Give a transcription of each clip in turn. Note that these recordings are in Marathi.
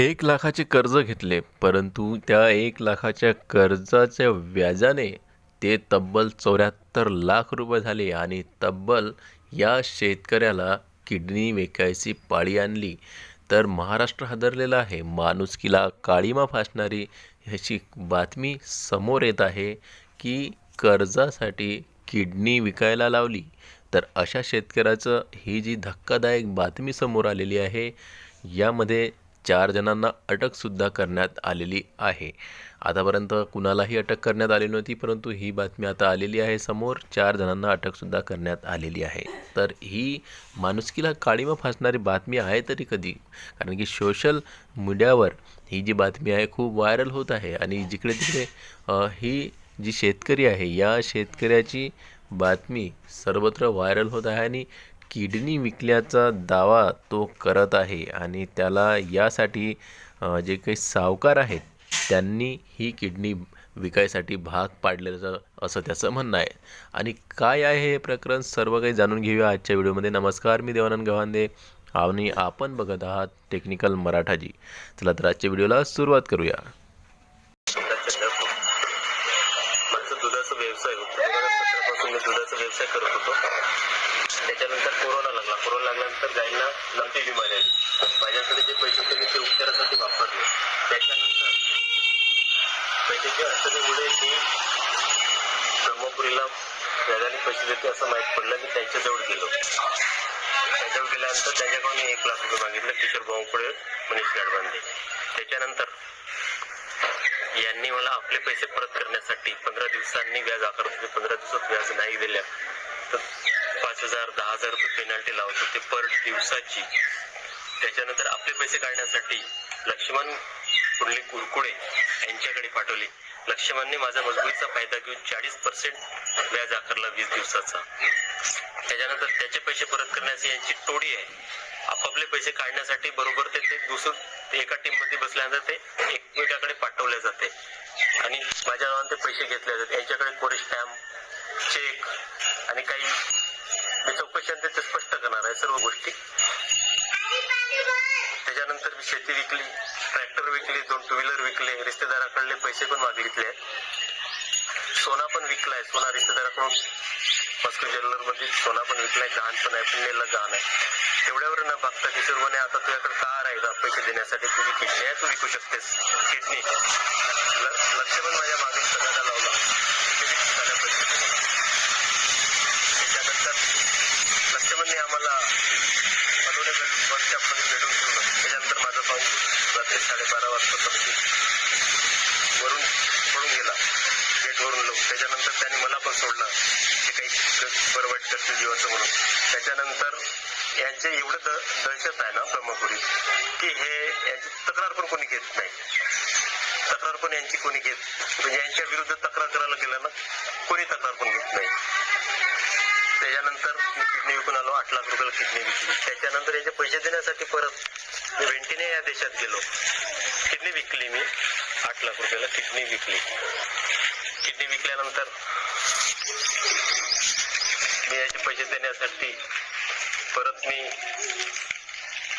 1,00,000चे कर्ज घेतले, परंतु त्या 1,00,000च्या कर्जाच्या व्याजाने ते तब्बल 74 लाख रुपये झाले आणि तब्बल या शेतकऱ्याला किडनी विकायची पाळी आणली. तर महाराष्ट्र हादरलेला आहे. माणुसकीला काळिमा फासणारी ह्याची बातमी समोर येत आहे की कर्जासाठी किडनी विकायला लावली. तर अशा शेतकऱ्याचं ही जी धक्कादायक बातमी समोर आलेली आहे, यामध्ये 4 जणांना अटकसुद्धा करण्यात आलेली आहे. आतापर्यंत कुणालाही अटक करण्यात आली नव्हती, परंतु ही बातमी आता आलेली आहे समोर. 4 जणांना अटकसुद्धा करण्यात आलेली आहे. तर ही माणुसकीला काळिमा फासणारी बातमी आहे तरी कधी? कारण की सोशल मीडियावर ही जी बातमी आहे खूप व्हायरल होत आहे आणि जिकडे तिकडे ही जी शेतकरी आहे, या शेतकऱ्याची बातमी सर्वत्र व्हायरल होत आहे आणि किडनी विकल्याचा दावा तो करत आहे आणि त्याला यासाठी जे काही सावकार आहेत त्यांनी ही किडनी विकायसाठी भाग पाडलेलं असं त्याचं म्हणणं आहे. आणि काय आहे हे प्रकरण सर्व काही जाणून घेऊया आजच्या व्हिडिओमध्ये. नमस्कार, मी देवानंद गव्हांदे आणि आपण बघत आहात टेक्निकल मराठाजी. चला तर आजच्या व्हिडिओला सुरुवात करूया. माझा दुधाचा व्यवसाय होता. 2017 पासून मी दुधाचा व्यवसाय करत होतो. त्याच्यानंतर कोरोना लागल्यानंतर गायींना लंपी बिमारी आली. माझ्याकडे जे पैसे होते मी ते उपचारासाठी वापरले. त्याच्यानंतर पैशाच्या अडचणीमुळे मी ब्रह्मपुरीला व्याजाने पैसे देते असं माहीत पडलं. मी त्यांच्याजवळ गेलो. त्याच्याजवळ गेल्यानंतर त्यांच्याकडून 1,00,000 रुपये मागितले. किशोर भाऊकडे मनीष गाडबांधे. त्याच्यानंतर यांनी मला आपले पैसे परत करण्यासाठी 15 दिवसांनी व्याज आकारत होते. 15 दिवसात व्याज नाही दिल्या तर 5,000 10,000 रुपये पेनल्टी लावत होते पर दिवसाची. त्याच्यानंतर आपले पैसे काढण्यासाठी लक्ष्मण कुर्ली कुरकुडे यांच्याकडे पाठवले. लक्ष्मणने माझा मजबुरीचा फायदा घेऊन 40% व्याज आकारला 20 दिवसाचा. त्याच्यानंतर त्याचे पैसे परत करण्याची यांची टोळी आहे. आपापले पैसे काढण्यासाठी बरोबर ते दुसरं एका टीममध्ये बसल्यानंतर ते एकमेकाकडे पाठवले जाते आणि माझ्या नावाने ते पैसे घेतले जातात. यांच्याकडे कोरी स्टॅम्प, चेक आणि काही मी चौकशांत ते स्पष्ट करणार आहे सर्व गोष्टी. त्याच्यानंतर मी शेती विकली, ट्रॅक्टर विकले, 2 टू व्हीलर विकले, रिश्तेदाराकडले पैसे पण मागितले आहेत. सोना पण विकलाय. सोना रिश्तेदाराकडून मस्को ज्वेलरमध्ये सोना पण विकलाय. गहाण पण आहे, पुण्याला गहाण आहे. तेवढ्यावर न बघता किशोर म्हणे आता तुझ्याकडे कार आहे का पैसे देण्यासाठी, तुझी किडनी आहे, तू विकू शकतेस किडनी. लक्ष पण माझ्या मागे सगळ्याला लावला. पैसे त्याच्यानंतर लक्ष्मणने आम्हाला वर्कशॉपमध्ये भेटून ठेवलं. त्याच्यानंतर माझा भाऊ रात्री 12:30 वाजता वरून पळून गेला, गेटवरून लोक. त्याच्यानंतर त्यांनी मला पण सोडलं ते काही बरं वाईट करतील जीवाचं म्हणून. त्याच्यानंतर यांचे एवढं दहशत आहे ना ब्रह्मपुरीत की यांची तक्रार पण कोणी घेत नाही. तक्रार पण यांची कोणी घेत म्हणजे यांच्या विरुद्ध तक्रार करायला गेलं ना कोणी तक्रार पण घेत नाही. त्याच्यानंतर मी किडनी विकून आलो. 8,00,000 रुपयाला किडनी विकली. त्याच्यानंतर याचे पैसे देण्यासाठी परत मी वेंटीने या देशात गेलो. किडनी विकली मी. 8,00,000 रुपयाला किडनी विकली. किडनी विकल्यानंतर मी याचे पैसे देण्यासाठी परत मी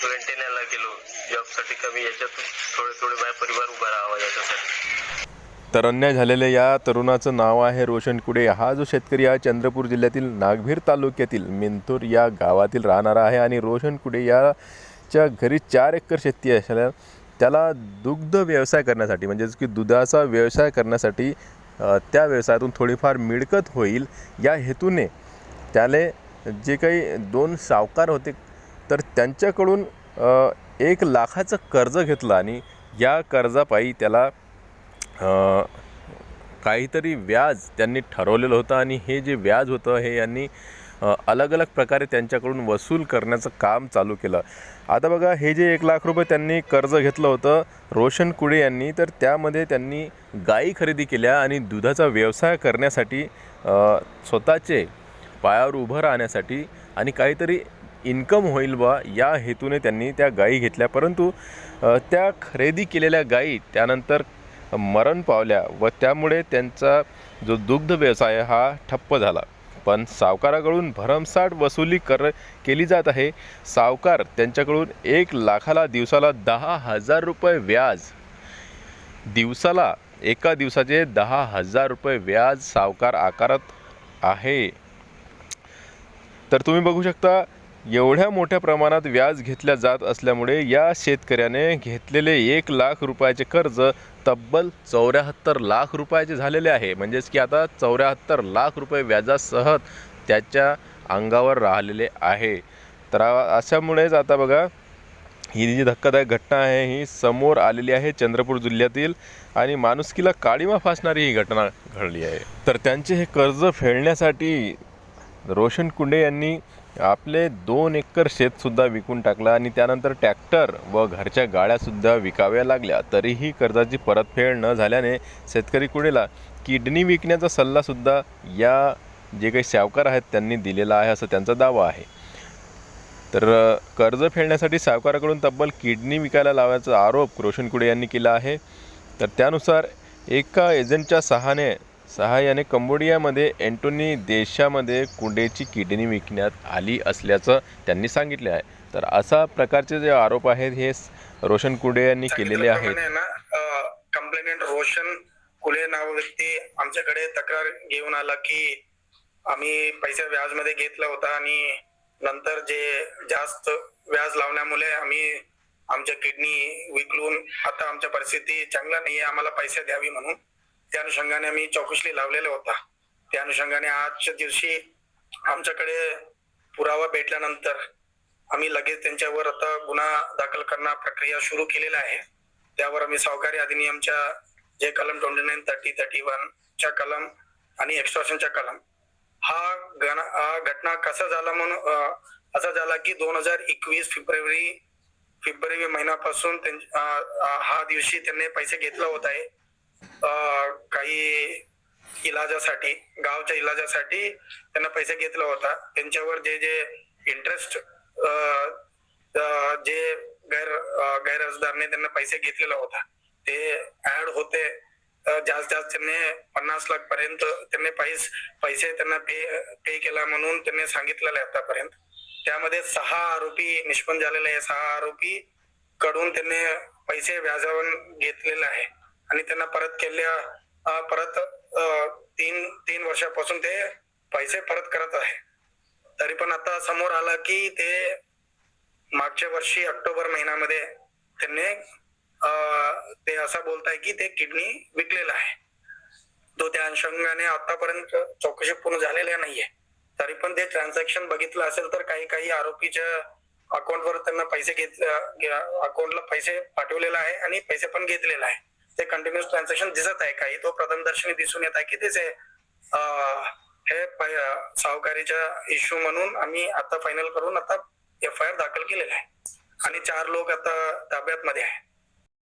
वेंटिनेला गेलो जॉबसाठी. कमी याच्यातून थोडे माझा परिवार उभा राहावा याच्यासाठी. तर अन्याय झालेल्या या तरुणाचं नाव आहे रोशन कुडे. हा जो शेतकरी आहे चंद्रपूर जिल्ह्यातील नागभीर तालुक्यातील मिंतूर या गावातील राहणारा आहे आणि रोशन कुडे याच्या घरी 4 एकर शेती असल्या त्याला दुग्ध व्यवसाय करण्यासाठी म्हणजेच की दुधाचा व्यवसाय करण्यासाठी त्या व्यवसायातून थोडीफार मिळकत होईल या हेतूने त्याने जे काही 2 सावकार होते तर त्यांच्याकडून 1,00,000चं कर्ज घेतलं आणि या कर्जापायी त्याला काहीतरी व्याज त्यांनी ठरवलेलं होतं आणि हे जे व्याज होतं हे यांनी अलग अलग प्रकारे त्यांच्याकडून वसूल करण्याचं काम चालू केलं. आता बघा, हे जे 1,00,000 रुपये त्यांनी कर्ज घेतलं होतं रोशन कुडे यांनी, तर त्यामध्ये त्यांनी गायी खरेदी केल्या आणि दुधाचा व्यवसाय करण्यासाठी स्वतःचे पायावर उभं राहण्यासाठी आणि काहीतरी इन्कम होईल बा या हेतूने त्यांनी त्या गायी घेतल्या. परंतु त्या खरेदी केलेल्या गायी त्यानंतर मरण पावल्या व त्यामुळे त्यांचा जो दुग्ध व्यवसाय हा ठप्प झाला. पण सावकाराकडून भरमसाठ वसुली केली जात आहे. सावकार त्यांच्याकडून 1,00,000ला दिवसाला 10,000 रुपये व्याज, दिवसाला एका दिवसाचे 10,000 रुपये व्याज सावकार आकारत आहे. तर तुम्ही बघू शकता एवढ्या मोठ्या प्रमाणात व्याज घेतल्या जात असल्यामुळे या शेतकऱ्याने घेतलेले 1,00,000 रुपयाचे कर्ज तब्बल 74 लाख रुपयाचे झालेले आहे. म्हणजेच की आता 74 लाख रुपये व्याजासह त्याच्या अंगावर राहिलेले आहे. तर अशामुळेच आता बघा ही जी धक्कादायक घटना आहे ही समोर आलेली आहे चंद्रपूर जिल्ह्यातील, आणि माणुसकीला काळिमा फासणारी ही घटना घडली आहे. तर त्यांचे हे कर्ज फेडण्यासाठी रोशन कुंडे यांनी आपले 2 एकर शेतसुद्धा विकून टाकलं आणि त्यानंतर ट्रॅक्टर व घरच्या गाड्यासुद्धा विकाव्या लागल्या. तरीही कर्जाची परतफेड न झाल्याने शेतकरी कुणेला किडनी विकण्याचा सल्लासुद्धा या जे काही सावकार आहेत त्यांनी दिलेला आहे, असं त्यांचा दावा आहे. तर कर्ज फेडण्यासाठी सावकाराकडून तब्बल किडनी विकायला लावण्याचा आरोप रोशन कुंडे यांनी केला आहे. तर त्यानुसार एका एजंटच्या सहाय्याने कंबोडियामध्ये एंटोनी देशामध्ये कुंडेची किडनी विकण्यात आली असल्याचं त्यांनी सांगितले आहे. तर अशा प्रकारचे जे आरोप आहेत हे रोशन कुंडे यांनी केलेले आहेत. कंप्लेनेंट रोशन कुले नाव व्यक्ती आमच्याकडे तक्रार घेऊन आला की आम्ही पैसे व्याजमध्ये घेतला होता आणि नंतर जे जास्त व्याज लावण्यामुळे आम्ही आमच्या किडनी विकलून आता आमच्या परिस्थिती चांगला नाहीये, आम्हाला पैसे द्यावी म्हणून त्या अनुषंगाने आम्ही चौकशी लावलेला होता. त्या अनुषंगाने आजच्या दिवशी आमच्याकडे पुरावा भेटल्यानंतर आम्ही लगेच त्यांच्यावर आता गुन्हा दाखल करणार प्रक्रिया सुरू केलेला आहे. त्यावर आम्ही सावकारी अधिनियमच्या जे कलम 29, 30, 31 च्या कलम आणि एक्स्ट्रॉशनच्या कलम हा घटना कसा झाला म्हणून असा झाला की 2021 फेब्रुवारी महिन्यापासून हा दिवशी त्यांनी पैसे घेतला होता आहे काही इलाजासाठी, गावच्या इलाजासाठी त्यांना पैसे घेतला होता. त्यांच्यावर जे इंटरेस्ट जे गैर अर्जदारने त्यांना पैसे घेतलेला होता ते ऍड होते. जास्त त्यांनी 50 लाख पर्यंत त्यांनी पैसे त्यांना पे केला म्हणून त्यांनी सांगितलेलं आहे आतापर्यंत. त्यामध्ये 6 आरोपी निष्पन्न झालेले आहे. 6 आरोपी कडून त्यांनी पैसे व्याजावर घेतलेले आहे आणि त्यांना परत 3 वर्षापासून ते पैसे परत करत आहे. तरी पण आता समोर आला की ते मागच्या वर्षी ऑक्टोबर महिन्यामध्ये त्यांनी ते असं बोलताय की ते किडनी विकलेला आहे. तो त्या अनुषंगाने आतापर्यंत चौकशी पूर्ण झालेल्या नाहीये. तरी पण ते ट्रान्झॅक्शन बघितलं असेल तर काही आरोपीच्या अकाउंटवर त्यांना अकाउंटला पैसे पाठवलेला आहे आणि पैसे पण घेतलेला आहे. ते कंटिन्युअस ट्रान्झॅक्शन दिसत आहे. काही तो प्रथमदर्शनी दिसून येत आहे की त्याचे हे सावकारीच्या इश्यू म्हणून आम्ही आता फायनल करून आता FIR दाखल केलेला आहे आणि 4 लोक आता ताब्यात मध्ये आहे.